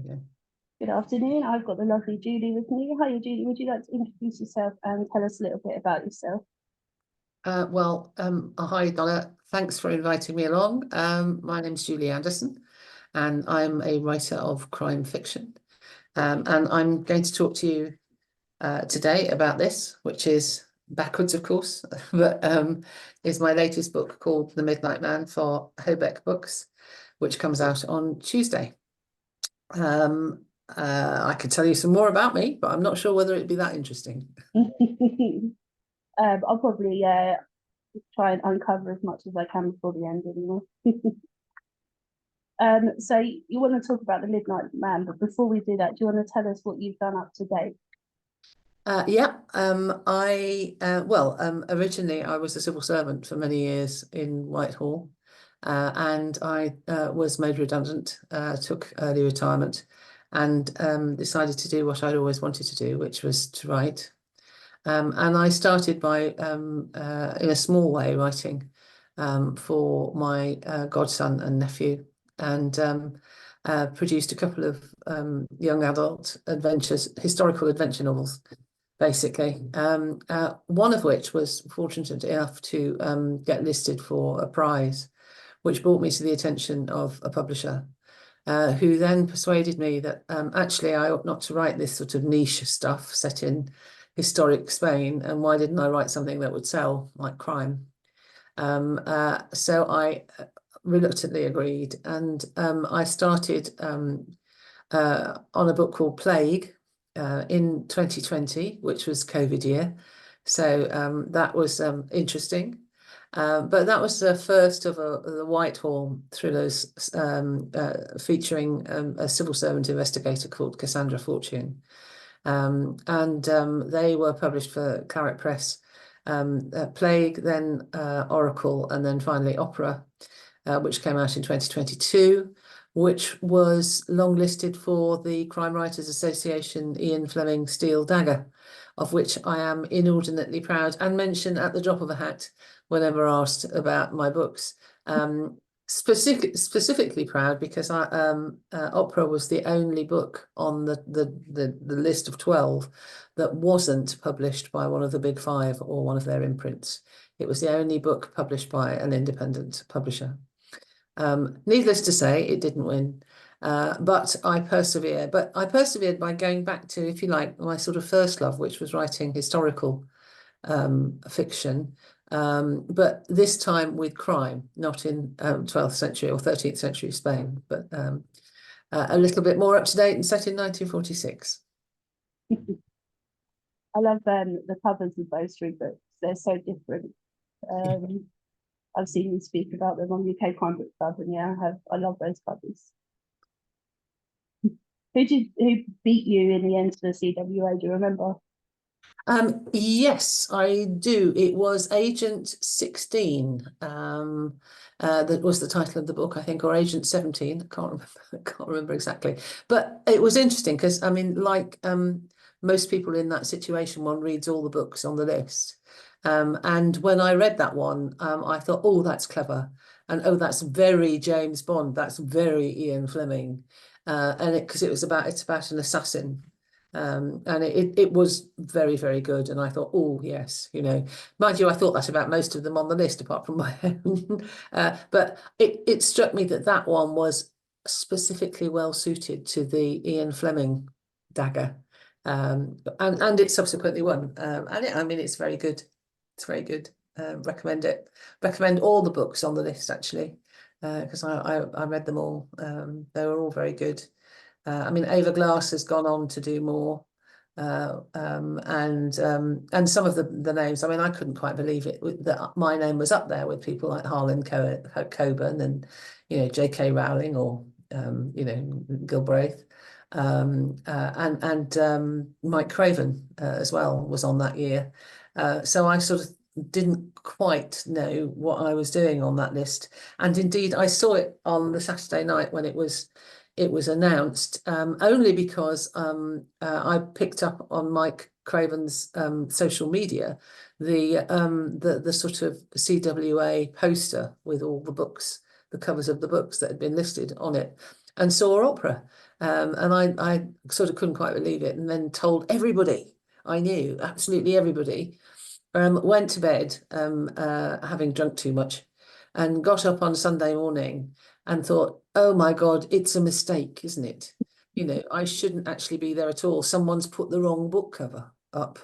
we go. Good afternoon. I've got the lovely Julie with me. Hi, Julie. Would you like to introduce yourself and tell us a little bit about yourself? Hi, Donna. Thanks for inviting me along. My name's Julie Anderson, and I'm a writer of crime fiction. And I'm going to talk to you today about this, which is backwards, of course, but is my latest book called The Midnight Man for Hobeck Books, which comes out on Tuesday. I could tell you some more about me, but I'm not sure whether it'd be that interesting. I'll probably try and uncover as much as I can before the end anyway. So you want to talk about The Midnight Man, but before we do that, do you want to tell us what you've done up to date? Originally I was a civil servant for many years in Whitehall, and I was made redundant, took early retirement, and decided to do what I'd always wanted to do, which was to write. And I started by, in a small way, writing for my godson and nephew, and produced a couple of young adult historical adventure novels, basically. One of which was fortunate enough to get listed for a prize, which brought me to the attention of a publisher, who then persuaded me that actually I ought not to write this sort of niche stuff set in historic Spain, and why didn't I write something that would sell, like crime? So I reluctantly agreed, and I started on a book called Plague in 2020, which was COVID year. So that was interesting. But that was the first of the Whitehall thrillers featuring a civil servant investigator called Cassandra Fortune. They were published for Claret Press, Plague, then Oracle, and then finally Opera, which came out in 2022, which was longlisted for the Crime Writers Association Ian Fleming Steel Dagger, of which I am inordinately proud and mention at the drop of a hat whenever asked about my books. Specifically proud because Opera was the only book on the list of 12 that wasn't published by one of the big five or one of their imprints. It was the only book published by an independent publisher. Needless to say, it didn't win, but I persevered. But I persevered by going back to, if you like, my sort of first love, which was writing historical fiction, but this time with crime, not in 12th century or 13th century Spain, but a little bit more up to date and set in 1946. I love the covers of those three books. They're so different. I've seen you speak about them on UK Crime Book Club, and yeah, I love those covers. Who beat you in the end to the CWA? Do you remember? Yes, I do. It was Agent 16. That was the title of the book, I think, or Agent 17. I can't remember exactly. But it was interesting because, I mean, like most people in that situation, one reads all the books on the list. And when I read that one, I thought, oh, that's clever. And oh, that's very James Bond. That's very Ian Fleming. And it's about an assassin. And it was very, very good. And I thought, oh, yes, you know, mind you, I thought that about most of them on the list, apart from my own. But it struck me that one was specifically well suited to the Ian Fleming dagger. And it subsequently won. I mean, it's very good. It's very good. Recommend it. Recommend all the books on the list, actually, because I read them all. They were all very good. I mean, Ava Glass has gone on to do more, and some of the names. I mean, I couldn't quite believe it that my name was up there with people like Harlan Coben and, you know, J.K. Rowling or you know, Gilbraith, and Mike Craven as well was on that year. So I sort of didn't quite know what I was doing on that list, and indeed I saw it on the Saturday night when it was announced, only because I picked up on Mike Craven's social media the sort of CWA poster with all the books, the covers of the books that had been listed on it. and saw opera. And I sort of couldn't quite believe it, and then told everybody I knew, absolutely everybody. Went to bed having drunk too much, and got up on Sunday morning and thought, oh my God, it's a mistake, isn't it? You know, I shouldn't actually be there at all. Someone's put the wrong book cover up.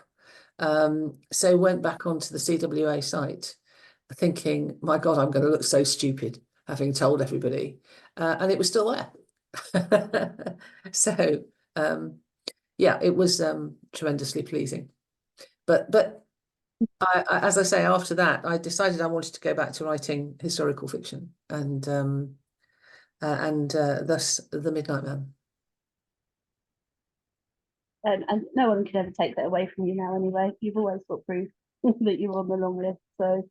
So went back onto the CWA site thinking, my God, I'm going to look so stupid having told everybody. And it was still there. So yeah, it was tremendously pleasing. But as I say, after that, I decided I wanted to go back to writing historical fiction, and thus The Midnight Man. And no one can ever take that away from you now anyway. You've always got proof that you're on the long list. So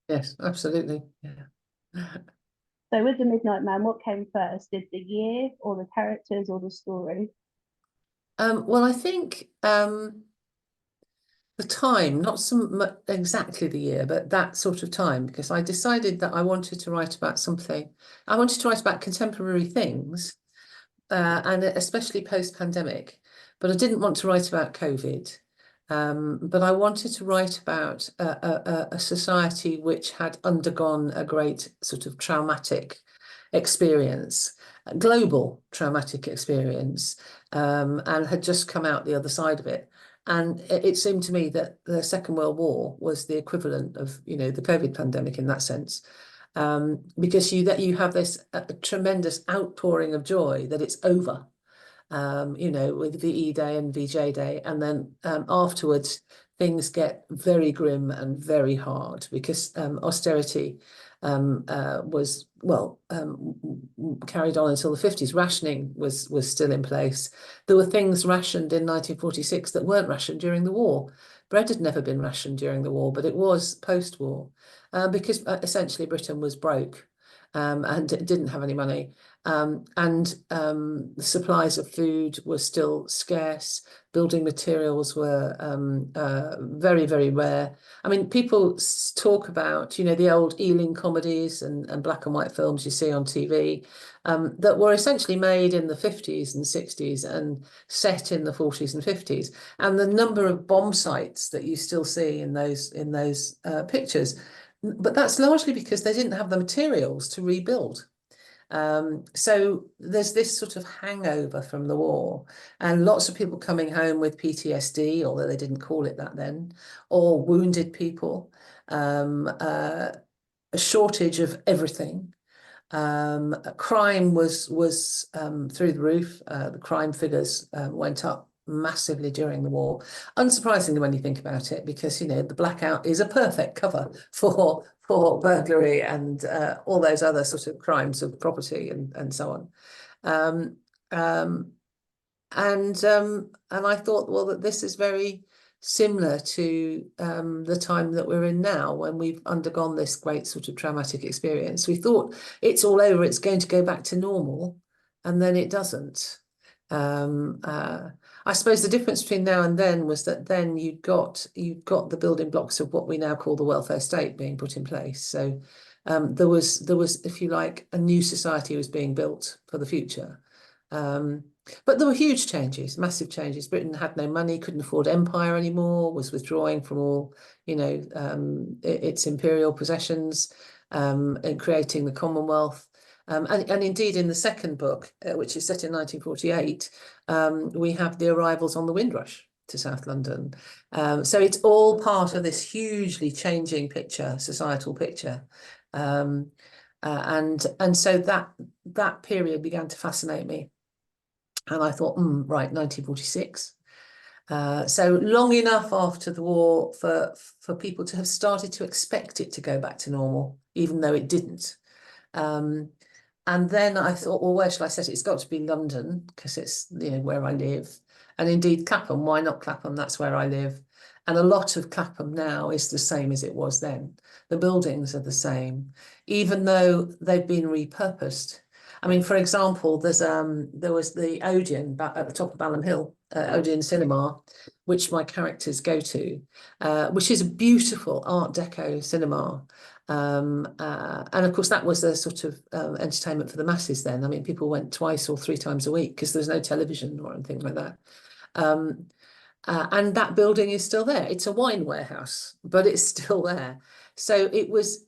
Yes, absolutely. Yeah. so with The Midnight Man, what came first? Did the year or the characters or the story? Well, I think the time, not exactly the year, but that sort of time, because I decided that I wanted to write about something. I wanted to write about contemporary things, and especially post-pandemic, but I didn't want to write about COVID. But I wanted to write about a society which had undergone a great sort of traumatic experience, a global traumatic experience, and had just come out the other side of it. And it seemed to me that the Second World War was the equivalent of, you know, the COVID pandemic in that sense, because you have this tremendous outpouring of joy that it's over, you know, with VE Day and VJ Day, and then afterwards things get very grim and very hard because austerity was carried on until the 50s. Rationing was still in place. There were things rationed in 1946 that weren't rationed during the war. Bread had never been rationed during the war, but it was post-war because essentially Britain was broke and didn't have any money. The supplies of food were still scarce. Building materials were very, very rare. I mean, people talk about, you know, the old Ealing comedies and black and white films you see on TV that were essentially made in the 50s and 60s and set in the 40s and 50s. And the number of bomb sites that you still see in those pictures. But that's largely because they didn't have the materials to rebuild. So there's this sort of hangover from the war, and lots of people coming home with PTSD, although they didn't call it that then, or wounded people, a shortage of everything. Crime was through the roof. The crime figures went up massively during the war. Unsurprisingly, when you think about it, because, you know, the blackout is a perfect cover for burglary and all those other sort of crimes of property and so on. And I thought, well, that this is very similar to the time that we're in now, when we've undergone this great sort of traumatic experience. We thought it's all over, it's going to go back to normal, and then it doesn't. I suppose the difference between now and then was that then you've got the building blocks of what we now call the welfare state being put in place. So there was, if you like, a new society was being built for the future. But there were huge changes, massive changes. Britain had no money, couldn't afford empire anymore, was withdrawing from all, you know, its imperial possessions, and creating the Commonwealth. And indeed, in the second book, which is set in 1948, we have the arrivals on the Windrush to South London. So it's all part of this hugely changing picture, societal picture. And so that period began to fascinate me. And I thought, right, 1946. So long enough after the war for people to have started to expect it to go back to normal, even though it didn't. And then I thought, well, where shall I set it? It's got to be London, because it's, you know, where I live. And indeed, Clapham, why not Clapham? That's where I live. And a lot of Clapham now is the same as it was then. The buildings are the same, even though they've been repurposed. I mean, for example, there was the Odeon at the top of Balham Hill, Odeon Cinema, which my characters go to, which is a beautiful Art Deco cinema. And of course, that was a sort of entertainment for the masses then. I mean, people went 2 or 3 times a week because there was no television or anything like that. And that building is still there. It's a wine warehouse, but it's still there. So it was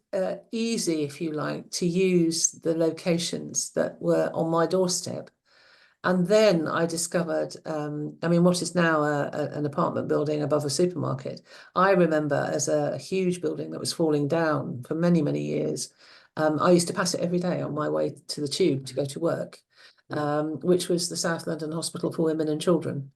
easy, if you like, to use the locations that were on my doorstep. And then I discovered, I mean, what is now an apartment building above a supermarket, I remember as a huge building that was falling down for many, many years. I used to pass it every day on my way to the tube to go to work, which was the South London Hospital for Women and Children,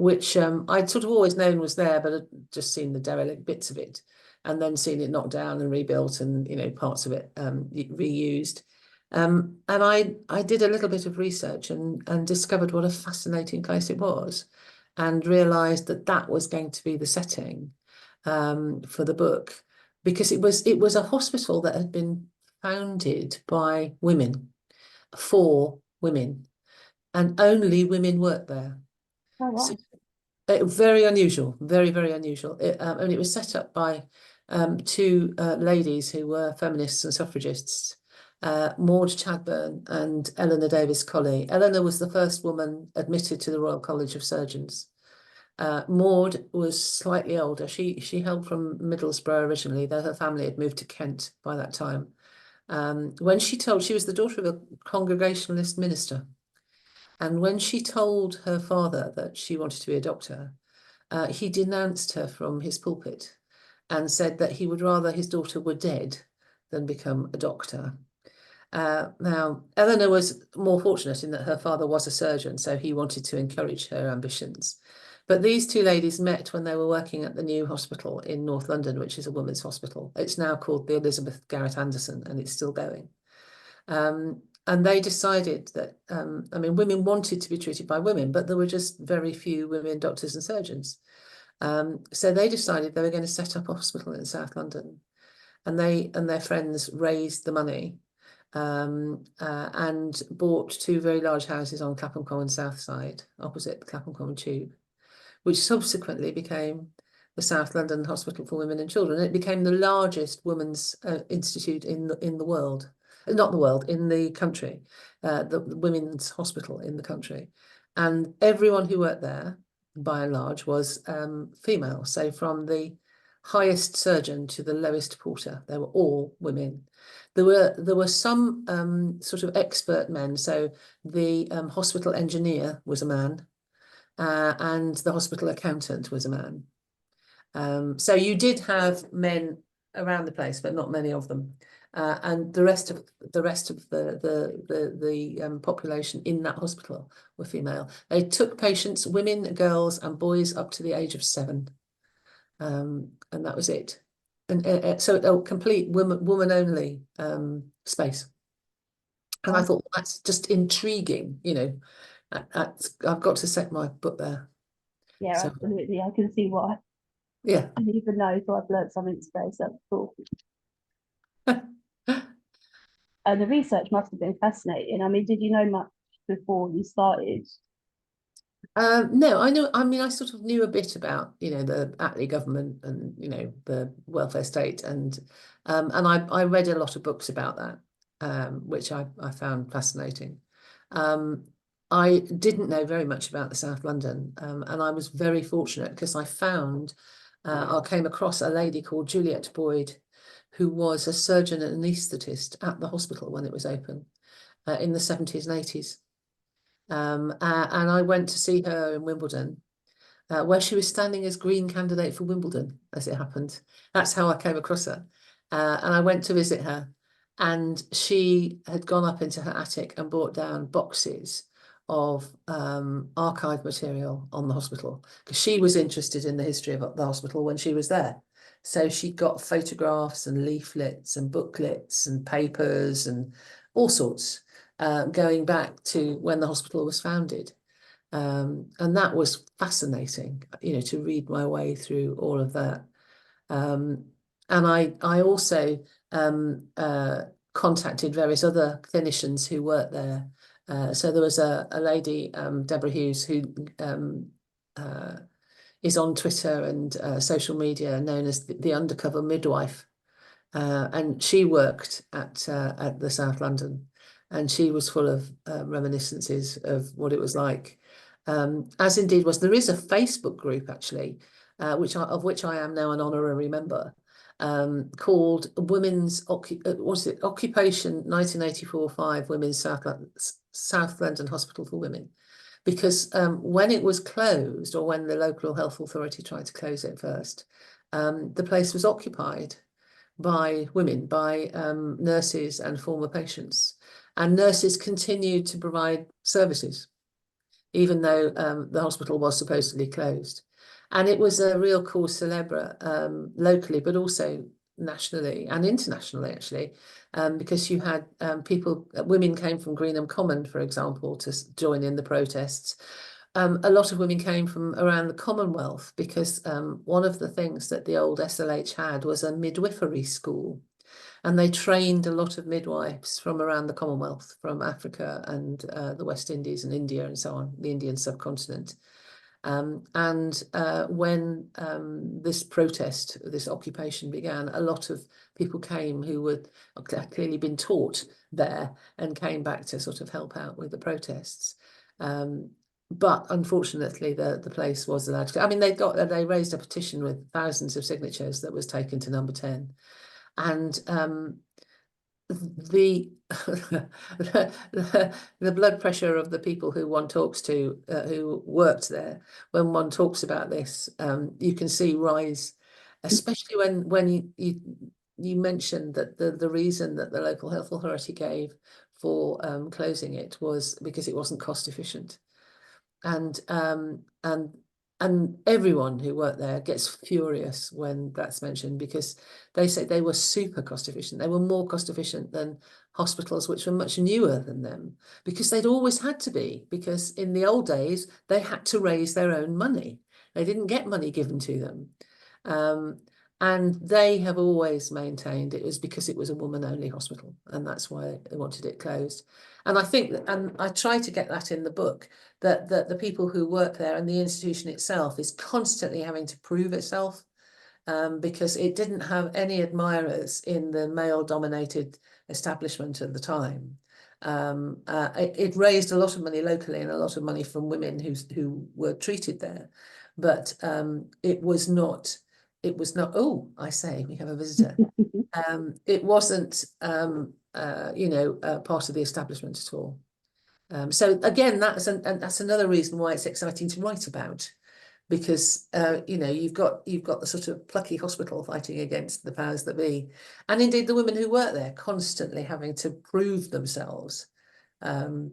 which I'd sort of always known was there, but I'd just seen the derelict bits of it, and then seen it knocked down and rebuilt, and parts of it reused. And I did a little bit of research and discovered what a fascinating place it was, and realised that that was going to be the setting for the book, because it was a hospital that had been founded by women for women, and only women worked there. Oh, So, wow. very unusual, very, very unusual. And it was set up by 2 ladies who were feminists and suffragists, Maud Chadbourne and Eleanor Davis Colley. Eleanor was the first woman admitted to the Royal College of Surgeons. Maud was slightly older. She hailed from Middlesbrough originally, though her family had moved to Kent by that time. When she was the daughter of a Congregationalist minister. And when she told her father that she wanted to be a doctor, he denounced her from his pulpit and said that he would rather his daughter were dead than become a doctor. Now, Eleanor was more fortunate in that her father was a surgeon, so he wanted to encourage her ambitions. But these 2 ladies met when they were working at the new hospital in North London, which is a women's hospital. It's now called the Elizabeth Garrett Anderson, and it's still going. And they decided that, I mean, women wanted to be treated by women, but there were just very few women doctors and surgeons. So they decided they were going to set up a hospital in South London, and they and their friends raised the money, and bought 2 very large houses on Clapham Common South side, opposite the Clapham Common Tube, which subsequently became the South London Hospital for Women and Children. It became the largest women's institute in the world. Not the world, in the country, the women's hospital in the country. And everyone who worked there, by and large, was female. So from the highest surgeon to the lowest porter, they were all women. There were some sort of expert men. So the hospital engineer was a man, and the hospital accountant was a man. So you did have men around the place, but not many of them. And the rest of the population in that hospital were female. They took patients, women, girls, and boys up to the age of 7, and that was it. And so a complete woman only space. And I thought, that's just intriguing, I've got to set my book there. Yeah, So, absolutely. I can see why. yeah. I didn't even know, so I've learned something today, so that's cool. And the research must have been fascinating. I mean, did you know much before you started? No, I mean, I sort of knew a bit about, the Attlee government and, the welfare state, and I read a lot of books about that, which I found fascinating. I didn't know very much about the South London, and I was very fortunate because I came across a lady called Juliet Boyd, who was a surgeon and anaesthetist at the hospital when it was open, in the 70s and 80s. And I went to see her in Wimbledon, where she was standing as Green candidate for Wimbledon, as it happened. That's how I came across her. And I went to visit her, and she had gone up into her attic and brought down boxes of archive material on the hospital, because she was interested in the history of the hospital when she was there. So she got photographs and leaflets and booklets and papers and all sorts, going back to when the hospital was founded. And that was fascinating, to read my way through all of that. And I also contacted various other clinicians who worked there. So there was a lady, Deborah Hughes, who is on Twitter and social media, known as the undercover midwife. And she worked at the South London, and she was full of reminiscences of what it was like. As indeed was, there is a Facebook group actually, of which I am now an honorary member, called Occupation 1984-5 Women's South London Hospital for Women. Because when it was closed, or when the local health authority tried to close it first, the place was occupied by women, by nurses and former patients. And nurses continued to provide services, even though the hospital was supposedly closed. And it was a real cause célèbre locally, but also nationally and internationally, actually, because you had women came from Greenham Common, for example, to join in the protests. A lot of women came from around the Commonwealth, because one of the things that the old SLH had was a midwifery school. And they trained a lot of midwives from around the Commonwealth, from Africa and the West Indies and India and so on, the Indian subcontinent. When this protest, this occupation began, a lot of people came who had clearly been taught there and came back to sort of help out with the protests. But unfortunately, the place was allowed to go. I mean, they raised a petition with thousands of signatures that was taken to Number 10. And the blood pressure of the people who one talks to, who worked there, when one talks about this, you can see rise, especially when you mentioned that the reason that the local health authority gave for closing it was because it wasn't cost efficient. And everyone who worked there gets furious when that's mentioned, because they say they were super cost efficient. They were more cost efficient than hospitals which were much newer than them, because they'd always had to be, because in the old days, they had to raise their own money. They didn't get money given to them. And they have always maintained it was because it was a woman-only hospital, and that's why they wanted it closed. And I think, and I try to get that in the book, that the people who work there and the institution itself is constantly having to prove itself, because it didn't have any admirers in the male-dominated establishment at the time. It raised a lot of money locally and a lot of money from women who were treated there, but it was not. Oh, I say, we have a visitor. It wasn't, part of the establishment at all. So again, that's another reason why it's exciting to write about, because you've got the sort of plucky hospital fighting against the powers that be, and indeed the women who work there constantly having to prove themselves,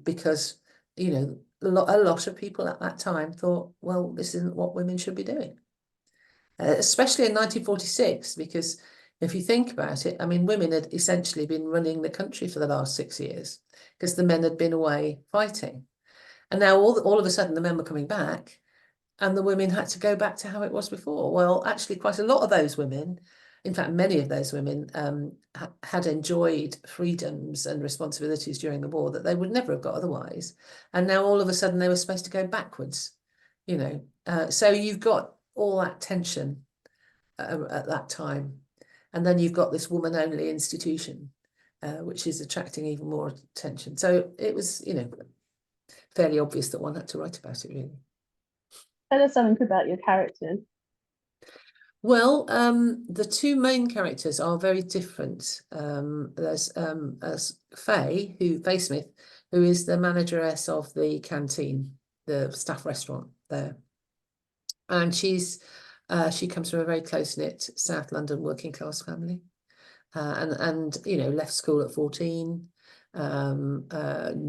because a lot of people at that time thought, well, this isn't what women should be doing. Especially in 1946, because if you think about it, I mean, women had essentially been running the country for the last 6 years, because the men had been away fighting. And now all of a sudden the men were coming back, and the women had to go back to how it was before. Well, actually, quite a lot of those women, in fact, many of those women had enjoyed freedoms and responsibilities during the war that they would never have got otherwise. And now all of a sudden they were supposed to go backwards, so you've got all that tension at that time. And then you've got this woman-only institution, which is attracting even more attention. So it was, fairly obvious that one had to write about it, really. Tell us something about your characters. Well, the two main characters are very different. There's Faye Smith, who is the manageress of the canteen, the staff restaurant there. And she comes from a very close-knit South London working class family, and left school at 14,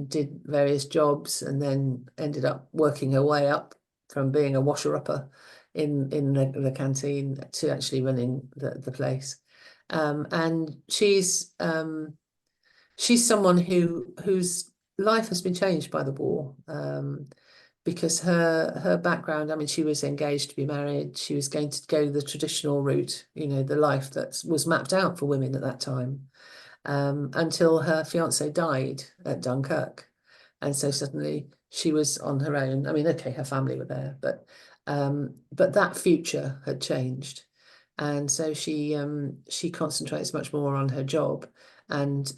did various jobs, and then ended up working her way up from being a washer-upper in the canteen to actually running the place. And she's someone whose life has been changed by the war. Because her background, I mean, she was engaged to be married. She was going to go the traditional route, the life that was mapped out for women at that time, until her fiance died at Dunkirk. And so suddenly she was on her own. I mean, okay, her family were there, but But that future had changed. And so she concentrates much more on her job and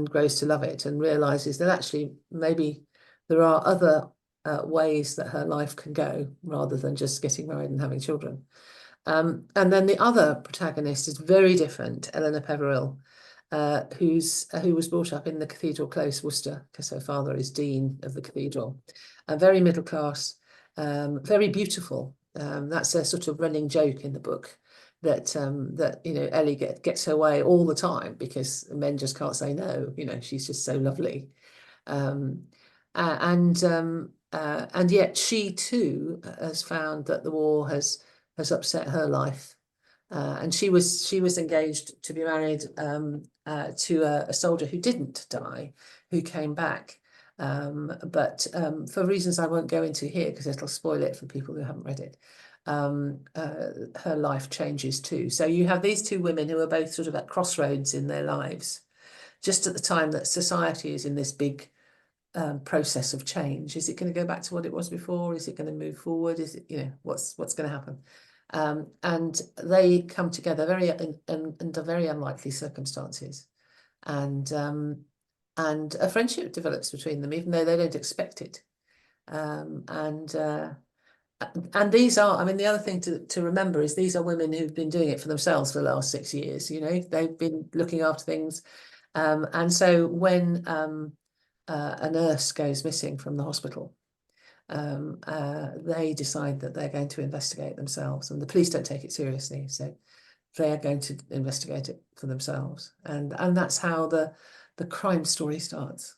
grows to love it and realizes that actually maybe there are other ways that her life can go rather than just getting married and having children. And then the other protagonist is very different, Eleanor Peverill, who was brought up in the Cathedral Close, Worcester, because her father is dean of the cathedral. Very middle class, very beautiful. That's a sort of running joke in the book that Ellie gets her way all the time because men just can't say no. She's just so lovely, and yet she too has found that the war has upset her life, and she was engaged to be married to a soldier who didn't die, who came back. But for reasons I won't go into here because it'll spoil it for people who haven't read it, her life changes too. So you have these two women who are both sort of at crossroads in their lives, just at the time that society is in this big process of change. Is it going to go back to what it was before? Is it going to move forward? Is it, what's going to happen? And they come together under very unlikely circumstances, and a friendship develops between them, even though they don't expect it. And these are, I mean, the other thing to remember is these are women who've been doing it for themselves for the last 6 years. They've been looking after things, and so when a nurse goes missing from the hospital, they decide that they're going to investigate themselves, and the police don't take it seriously, so they are going to investigate it for themselves, and that's how the crime story starts.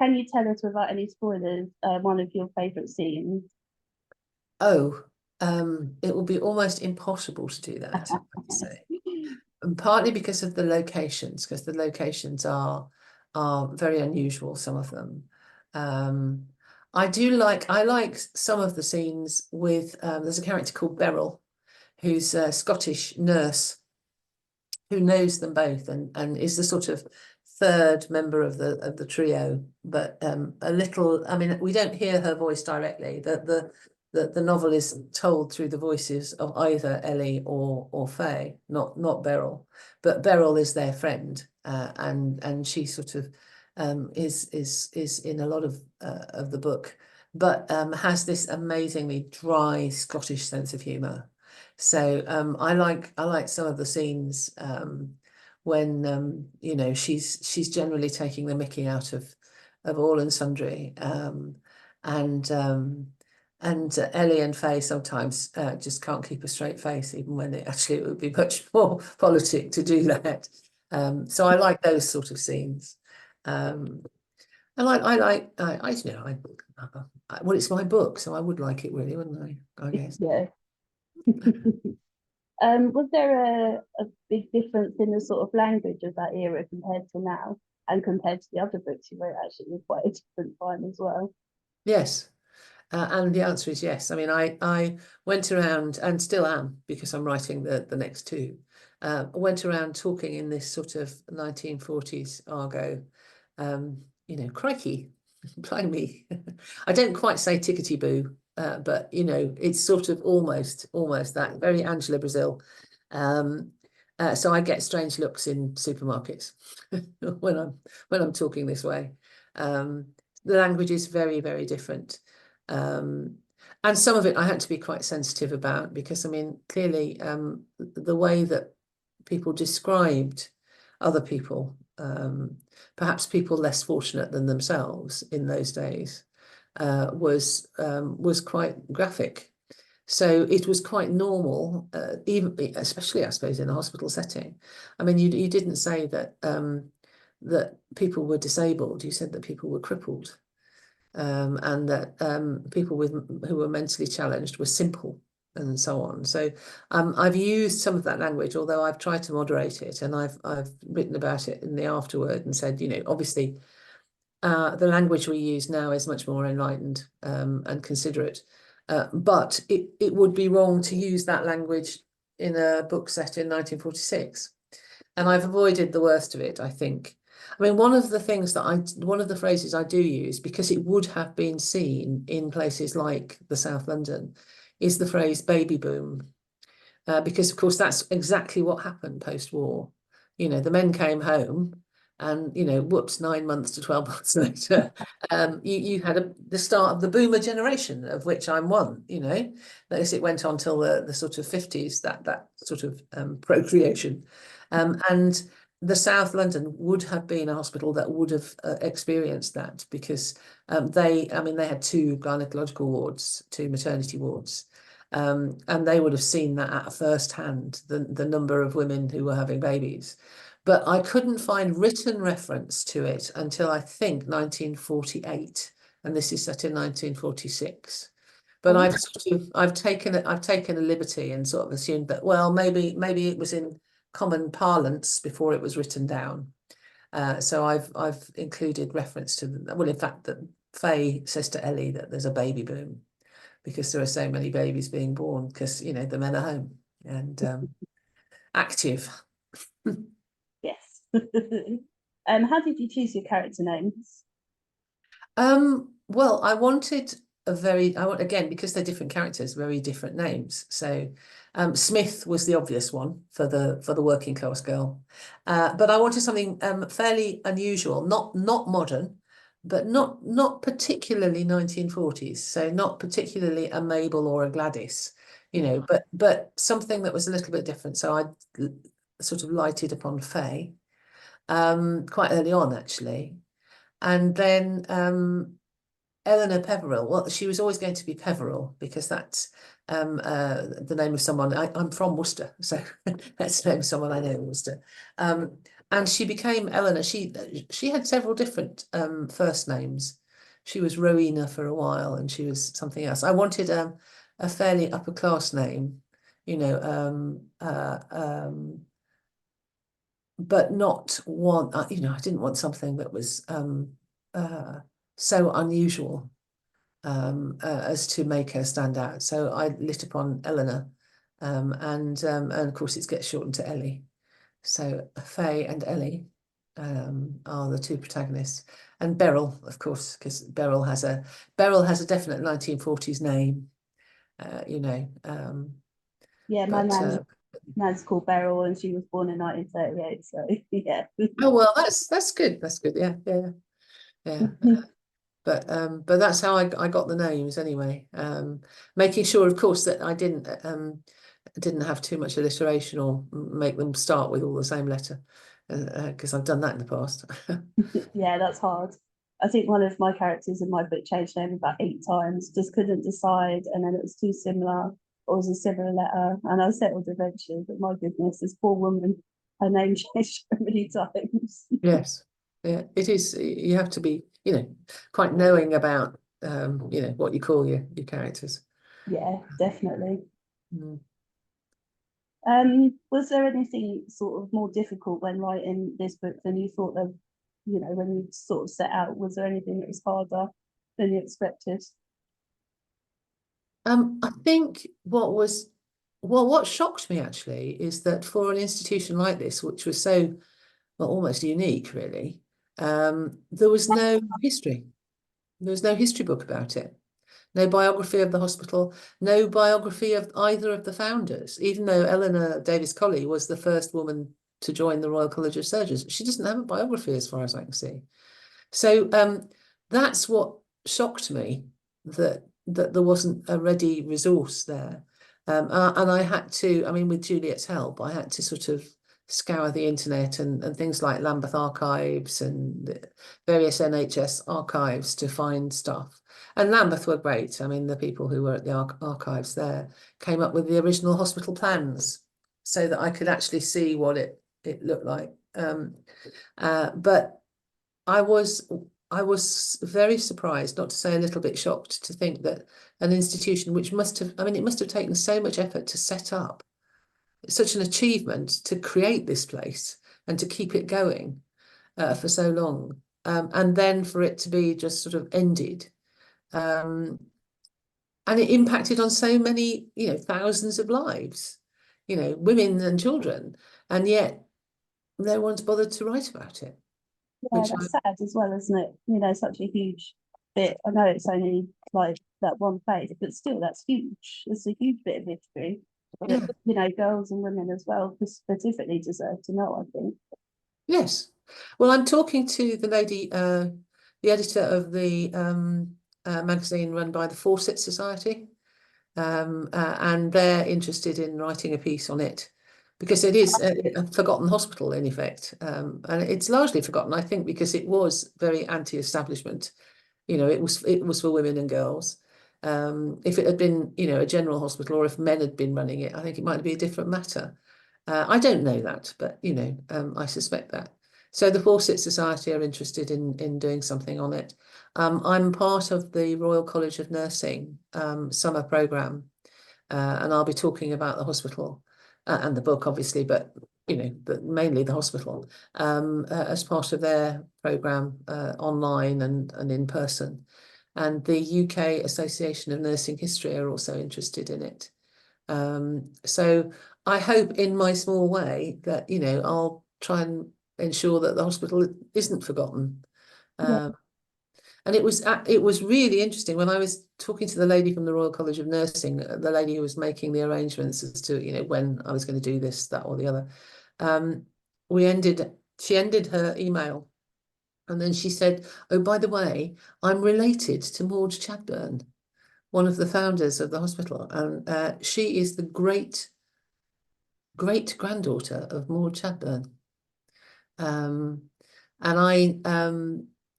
Can you tell us, without any spoilers, one of your favourite scenes? Oh, it will be almost impossible to do that, I'd say. And partly because of the locations, because the locations are very unusual, some of them. I like some of the scenes with there's a character called Beryl, who's a Scottish nurse who knows them both and is the sort of third member of the trio, but a little, I mean, we don't hear her voice directly. The novel is told through the voices of either Ellie or Faye, not Beryl, but Beryl is their friend, and she sort of is in a lot of the book, but has this amazingly dry Scottish sense of humour. So I like some of the scenes when she's generally taking the mickey out of all and sundry, and Ellie and Faye sometimes just can't keep a straight face, even when it would be much more politic to do that. So I like those sort of scenes. And well, it's my book, so I would like it really, wouldn't I guess. Yeah. Was there a big difference in the sort of language of that era compared to now, and compared to the other books you wrote, actually, with quite a different time as well? Yes. And the answer is yes. I mean, I went around, and still am, because I'm writing the next two, went around talking in this sort of 1940s argot, crikey, blimey. I don't quite say tickety boo, but it's sort of almost that, very Angela Brazil. So I get strange looks in supermarkets when I'm talking this way. The language is very, very different. And some of it I had to be quite sensitive about, because I mean, clearly the way that people described other people, perhaps people less fortunate than themselves in those days, was quite graphic. So it was quite normal, even especially I suppose in a hospital setting. I mean, you didn't say that that people were disabled. You said that people were crippled. And that people who were mentally challenged were simple, and so on. So I've used some of that language, although I've tried to moderate it, and I've written about it in the afterword and said, obviously the language we use now is much more enlightened and considerate, but it would be wrong to use that language in a book set in 1946. And I've avoided the worst of it, I think. I mean, one of the phrases I do use, because it would have been seen in places like the South London, is the phrase baby boom. Because of course that's exactly what happened post-war. You know, the men came home and, you know, whoops, 9 months to 12 months later, you had the start of the boomer generation, of which I'm one, you know. As it went on till the sort of 50s, that sort of procreation. And the South London would have been a hospital that would have experienced that, because they had 2 gynecological wards, 2 maternity wards. And they would have seen that at first hand, the number of women who were having babies. But I couldn't find written reference to it until I think 1948, and this is set in 1946. But I've taken a liberty and sort of assumed that, well, maybe it was in common parlance before it was written down. So I've included reference to well, in fact, that Faye says to Ellie that there's a baby boom, because there are so many babies being born, because, you know, the men are home and active. Yes. How did you choose your character names? Well, I wanted again, because they're different characters, very different names. So Smith was the obvious one for the working class girl. But I wanted something fairly unusual, not modern, but not particularly 1940s. So not particularly a Mabel or a Gladys, you know, but something that was a little bit different. So I sort of lighted upon Faye quite early on, actually. And then Eleanor Peveril, well, she was always going to be Peveril, because that's the name of someone. I'm from Worcester, so that's the name of someone I know in Worcester. And she became Eleanor. She had several different first names. She was Rowena for a while, and she was something else. I wanted a fairly upper class name, you know, but not one. You know, I didn't want something that was so unusual as to make her stand out. So I lit upon Eleanor, and of course it gets shortened to Ellie. So Faye and Ellie are the 2 protagonists, and Beryl, of course, because Beryl has a definite 1940s name, you know. Yeah, my nan's called Beryl, and she was born in 1938. So yeah. Oh well, that's good. That's good. Yeah, yeah, yeah. But that's how I got the names anyway. Making sure, of course, that I didn't have too much alliteration or make them start with all the same letter, because I've done that in the past. Yeah, that's hard. I think one of my characters in my book changed name about 8 times, just couldn't decide, and then it was too similar, or it was a similar letter, and I settled eventually. But my goodness, this poor woman, her name changed so many times. Yes, yeah, it is. You have to be, you know, quite knowing about, you know, what you call your characters. Yeah, definitely. Mm. Was there anything sort of more difficult when writing this book than you thought of, you know, when you sort of set out? Was there anything that was harder than you expected? I think what shocked me actually is that for an institution like this, which was so, well, almost unique, really, there was no history. There was no history book about it. No biography of the hospital, no biography of either of the founders, even though Eleanor Davis Colley was the first woman to join the Royal College of Surgeons. She doesn't have a biography as far as I can see. So that's what shocked me, that there wasn't a ready resource there. And I had to, I mean, with Juliet's help, I had to sort of scour the internet and things like Lambeth Archives and various NHS archives to find stuff. And Lambeth were great. I mean, the people who were at the archives there came up with the original hospital plans so that I could actually see what it looked like. But I was very surprised, not to say a little bit shocked, to think that an institution which must have, I mean, it must have taken so much effort to set up, such an achievement to create this place and to keep it going for so long, and then for it to be just sort of ended. And it impacted on so many, you know, thousands of lives, you know, women and children, and yet no one's bothered to write about it. Yeah, which that's sad as well, isn't it? You know, such a huge bit. I know it's only like that one page, but still, that's huge. It's a huge bit of history yeah, that, you know, girls and women as well specifically deserve to know, I think. yes. Well, I'm talking to the lady, the editor of the magazine run by the Fawcett Society, and they're interested in writing a piece on it because it is a forgotten hospital in effect, and it's largely forgotten, I think, because it was very anti-establishment. You know, it was for women and girls. If it had been, you know, a general hospital, or if men had been running it, I think it might be a different matter. I don't know that, but you know, I suspect that. So the Fawcett Society are interested in doing something on it. I'm part of the Royal College of Nursing summer programme, and I'll be talking about the hospital and the book, obviously, but you know, but mainly the hospital as part of their programme online and in person. And the UK Association of Nursing History are also interested in it. So I hope in my small way that, you know, I'll try and ensure that the hospital isn't forgotten. Yeah, And it was really interesting when I was talking to the lady from the Royal College of Nursing, the lady who was making the arrangements as to, you know, when I was going to do this, that, or the other. Um, she ended her email, and then she said, "Oh, by the way, I'm related to Maud Chadbourne, one of the founders of the hospital, and she is the great granddaughter of Maud Chadbourne." Um, and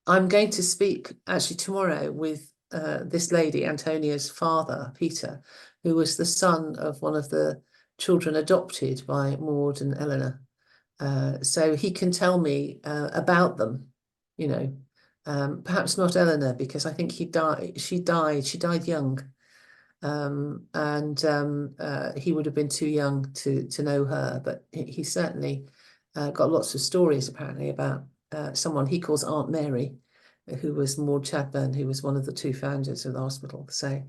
I'm going to speak actually tomorrow with this lady, Antonia's father, Peter, who was the son of one of the children adopted by Maud and Eleanor. So he can tell me about them, you know. Perhaps not Eleanor, because I think she died young. He would have been too young to know her, but he certainly got lots of stories apparently about someone he calls Aunt Mary, who was Maud Chadbourne, who was one of the two founders of the hospital. So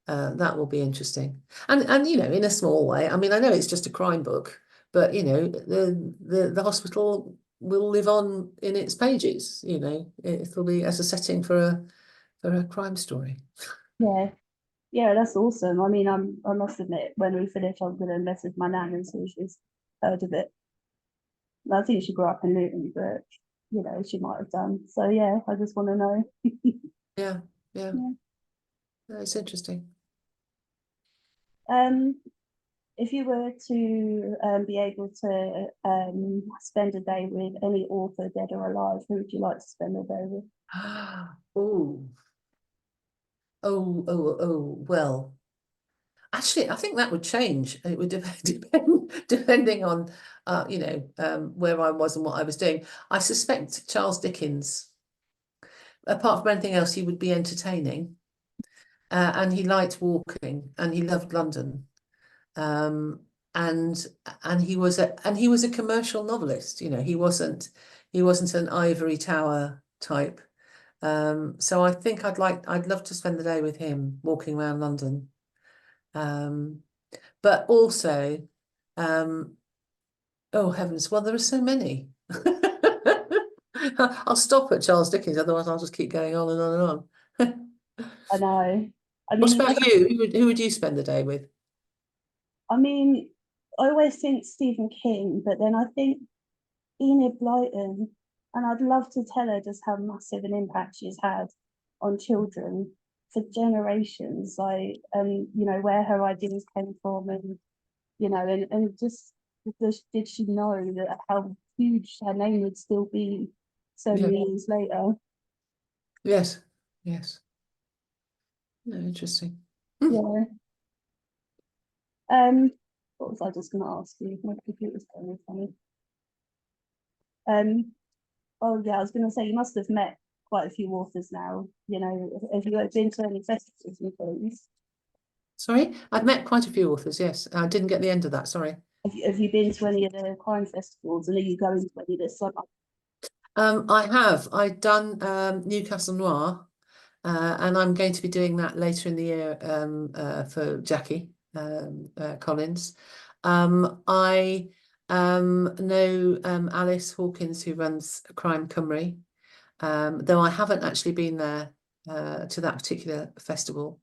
that will be interesting. And you know, in a small way, I mean, I know it's just a crime book, but you know, the hospital will live on in its pages. You know, it'll be as a setting for a crime story. yeah, yeah, that's awesome. I mean, I must admit, when we finish, I'm gonna message my nan and see if she's heard of it. I think she grew up in Luton, but you know, she might have done. So yeah, I just want to know. Yeah, yeah, Yeah. it's interesting. Um, if you were to be able to spend a day with any author, dead or alive, who would you like to spend a day with? Oh, well, actually, I think that would change. It would depending on, you know, where I was and what I was doing. I suspect Charles Dickens, apart from anything else, he would be entertaining, and he liked walking, and he loved London, um, and he was a commercial novelist. You know, he wasn't an ivory tower type. So I think I'd love to spend the day with him walking around London. But also, um, oh heavens, well, there are so many. I'll stop at Charles Dickens, otherwise I'll just keep going on and on and on. I know. I What mean, about you? Who would you spend the day with? I mean, I always think Stephen King, but then I think Enid Blyton, and I'd love to tell her just how massive an impact she's had on children for generations, like you know, where her ideas came from, and you know, and just did she know that how huge her name would still be so Yeah. many years later? Yes. Yes. No, interesting. Hmm. Yeah. What was I just gonna ask you? My computer's going funny. Um, oh yeah, I was gonna say you must have met quite a few authors now. You know, have you been to any festivals and things? Sorry, I've met quite a few authors. Yes, I didn't get the end of that. Sorry. Have you been to any of the crime festivals, and are you going to any this summer? I have. I've done Newcastle Noir, and I'm going to be doing that later in the year for Jackie Collins. I know Alice Hawkins, who runs Crime Cymru. though I haven't actually been there to that particular festival.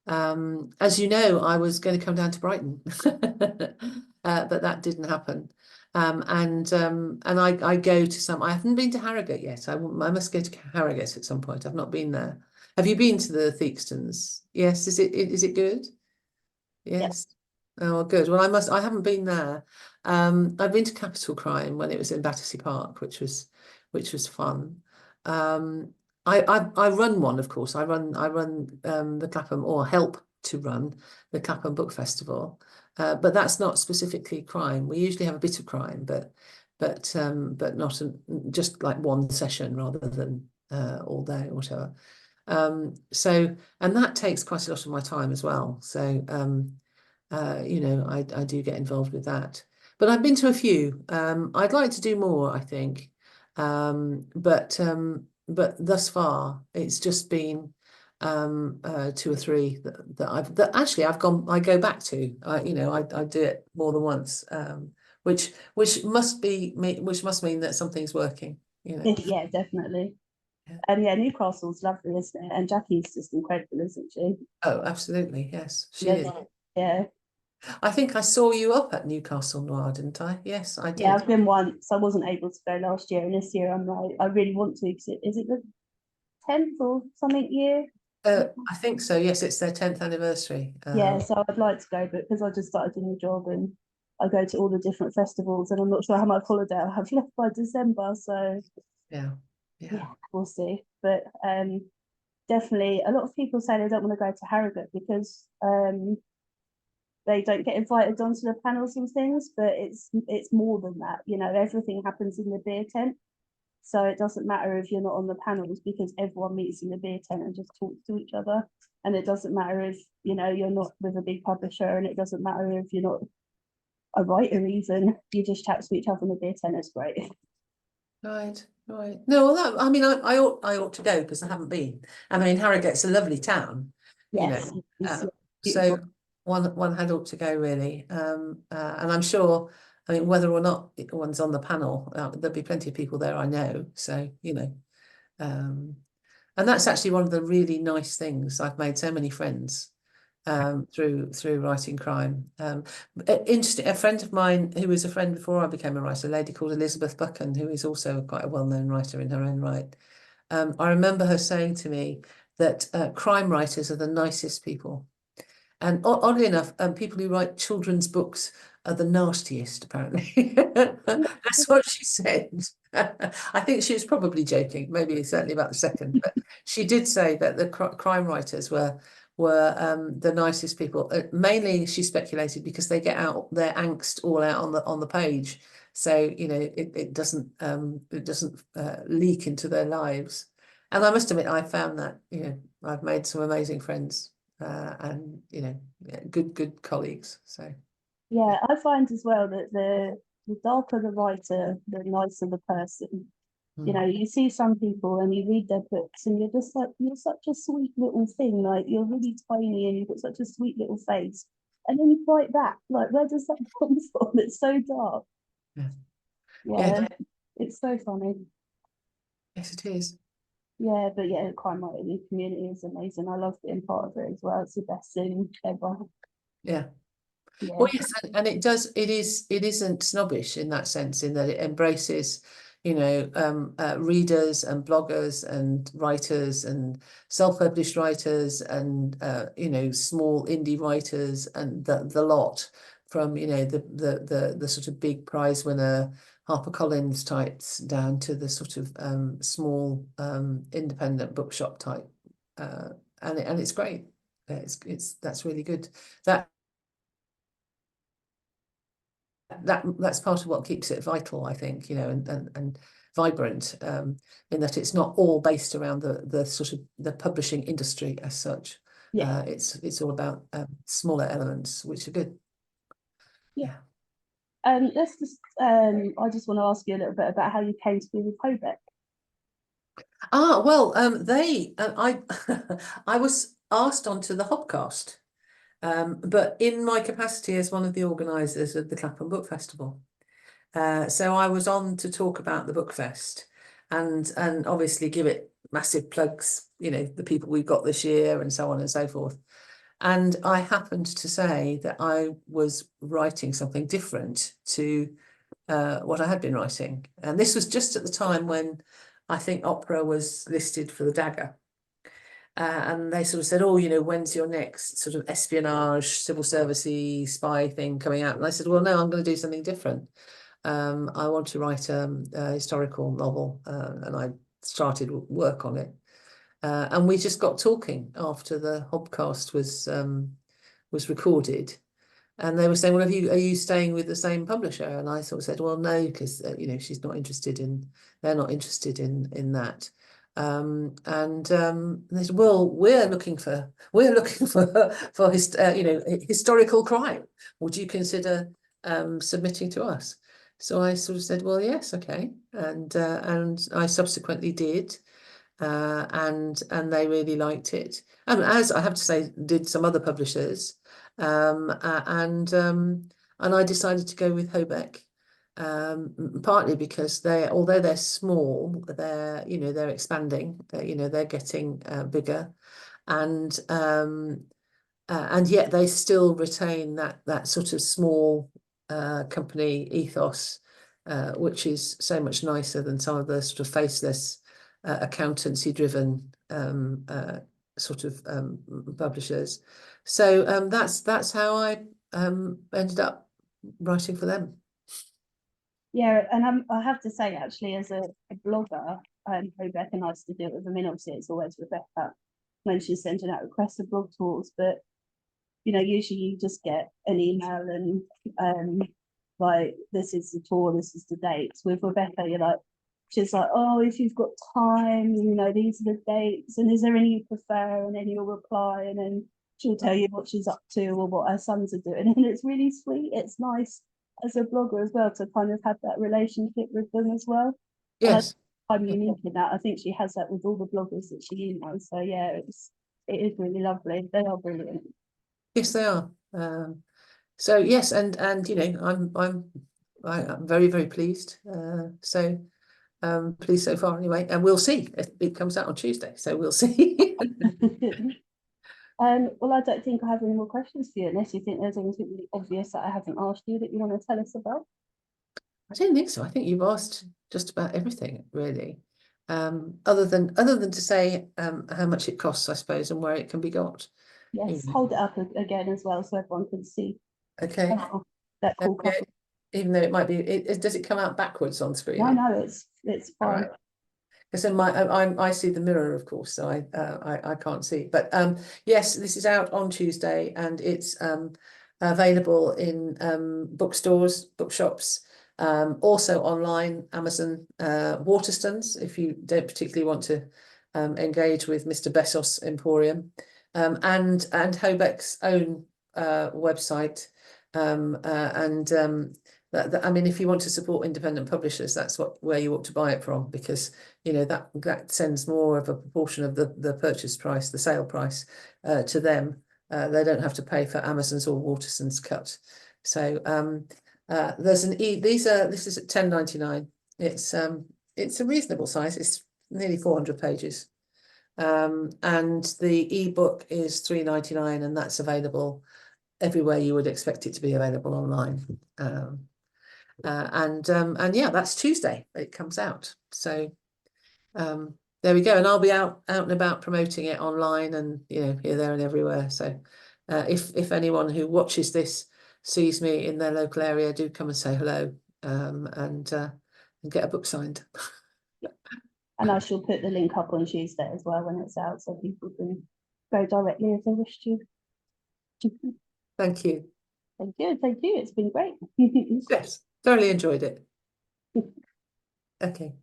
As you know, I was going to come down to Brighton, but that didn't happen. And I go to some. I haven't been to Harrogate yet. I must go to Harrogate at some point. I've not been there. Have you been to the Theakstons? Yes. Is it good? Yes. Oh, good. Well, I haven't been there. I've been to Capital Crime when it was in Battersea Park, which was fun. I run one, of course. I run the Clapham, or help to run the Clapham Book Festival. But that's not specifically crime. We usually have a bit of crime, but not just like one session rather than all day or whatever. And that takes quite a lot of my time as well. So you know, I do get involved with that. But I've been to a few. I'd like to do more, I think. But thus far it's just been 2 or 3 that actually I go back to. You know, I do it more than once. Which must mean that something's working, you know. Yeah, definitely. Yeah. And yeah, Newcastle's lovely, isn't it? And Jackie's just incredible, isn't she? Oh, absolutely, yes, she Yeah, is. yeah. I think I saw you up at Newcastle Noir, didn't I? Yes, I Yeah, did. I've been once. I wasn't able to go last year, and this year I'm like, I really want to. Because is it the 10th or something year? I think so. Yes, it's their 10th anniversary. Yeah, so I'd like to go, but because I just started a new job and I go to all the different festivals, and I'm not sure how much holiday I'll have left by December. So Yeah, yeah, we'll see. But definitely, a lot of people say they don't want to go to Harrogate because they don't get invited onto the panels and things. But it's more than that. You know, everything happens in the beer tent. So it doesn't matter if you're not on the panels because everyone meets in the beer tent and just talks to each other. And it doesn't matter if, you know, you're not with a big publisher, and it doesn't matter if you're not a writer even. You just chat to each other in the beer tent. It's great. right. No, well, I mean, I ought to go because I haven't been. I mean, Harrogate's a lovely town, you Yes, know. it's So beautiful. one had ought to go really. And I'm sure. I mean, whether or not one's on the panel, there'll be plenty of people there I know. So you know, and that's actually one of the really nice things. I've made so many friends through writing crime. Interesting. A friend of mine who was a friend before I became a writer, a lady called Elizabeth Buchan, who is also quite a well-known writer in her own right. I remember her saying to me that crime writers are the nicest people. And oddly enough, people who write children's books are the nastiest, apparently. That's what she said. I think she was probably joking, maybe certainly about the second, but she did say that the crime writers were the nicest people. Mainly, she speculated because they get out their angst all out on the page, so you know it doesn't leak into their lives. And I must admit, I found that you know I've made some amazing friends and you know good colleagues. So Yeah, I find as well that the darker the writer, the nicer the person. You know, you see some people and you read their books and you're just like, you're such a sweet little thing. Like you're really tiny and you've got such a sweet little face. And then you write that. Like, where does that come from? It's so dark. yeah, Yeah, yeah, it's so funny. yes, it is. Yeah, but yeah, crime writing community is amazing. I love being part of it as well. It's the best thing ever. Yeah. Yeah, Well, yes, and it isn't snobbish in that sense, in that it embraces, you know, readers and bloggers and writers and self-published writers and you know, small indie writers and the lot from, you know, the sort of big prize winner HarperCollins types down to the sort of small independent bookshop type. And it's great. That's really good. That's part of what keeps it vital, I think, you know, and vibrant, in that it's not all based around the sort of the publishing industry as such. yeah, It's all about smaller elements, which are good. yeah. Yeah. Let's just I just want to ask you a little bit about how you came to be with Hobeck. Well, I I was asked onto the Hobcast, but in my capacity as one of the organisers of the Clapham Book Festival. So I was on to talk about the book fest, and obviously give it massive plugs, you know, the people we've got this year and so on and so forth. And I happened to say that I was writing something different to what I had been writing. And this was just at the time when I think opera was listed for the Dagger. And they sort of said, oh, you know, when's your next sort of espionage, civil servicey spy thing coming out? And I said, well, no, I'm going to do something different. I want to write a historical novel, and I started work on it. And we just got talking after the Hobcast was recorded. And they were saying, well, are you staying with the same publisher? And I sort of said, well, no, because you know, she's not interested in, they're not interested in that. And they said, well, we're looking for you know, historical crime. Would you consider submitting to us? So I sort of said, well, yes, okay, and I subsequently did. And they really liked it. And as I have to say, did some other publishers. And I decided to go with Hobeck, partly because although they're small, they're expanding. You know, they're getting bigger, and yet they still retain that sort of small company ethos, which is so much nicer than some of the sort of faceless accountancy-driven sort of publishers. So that's how I ended up writing for them. Yeah, and I have to say, actually, as a blogger, Rebecca and I used to do it with them. Obviously, it's always Rebecca when she's sending out requests for blog talks, but you know, usually you just get an email and like, this is the tour, this is the dates. With Rebecca, you're like, she's like, oh, if you've got time, you know, these are the dates, and is there any you prefer? And then you'll reply, and then she'll tell you what she's up to or what her sons are doing. And it's really sweet. It's nice as a blogger as well to kind of have that relationship with them as well. Yes. I'm unique in that. I think she has that with all the bloggers that she emails. So yeah, it is really lovely. They are brilliant. Yes, they are. So yes, and you know, I'm very, very pleased. So pleased so far anyway, and we'll see. It comes out on Tuesday, so we'll see. Well, I don't think I have any more questions for you, unless you think there's anything really obvious that I haven't asked you that you want to tell us about. I don't think so. I think you've asked just about everything, really. Other than to say how much it costs, I suppose, and where it can be got. Yes, hold it up again as well so everyone can see. Okay. That cool cover. Even though it might be, does it come out backwards on screen? No, it's fine. Right. Because in I see the mirror, of course, so I can't see. But yes, this is out on Tuesday, and it's available in bookstores, bookshops, also online, Amazon, Waterstones, if you don't particularly want to engage with Mr. Bessos Emporium, and Hobeck's own website, I mean, if you want to support independent publishers, that's where you ought to buy it from, because you know that sends more of a proportion of the purchase price, the sale price, to them. They don't have to pay for Amazon's or Waterson's cut. So there's this is at £10.99. It's a reasonable size. It's nearly 400 pages, and the ebook is £3.99, and that's available everywhere you would expect it to be available online. And yeah, that's Tuesday it comes out. So there we go. And I'll be out and about promoting it online, and you know, here, there, and everywhere. So if anyone who watches this sees me in their local area, do come and say hello, and get a book signed. And I shall put the link up on Tuesday as well when it's out, so people can go directly if they wish to. Thank you. Thank you. It's been great. Yes, thoroughly enjoyed it. Okay.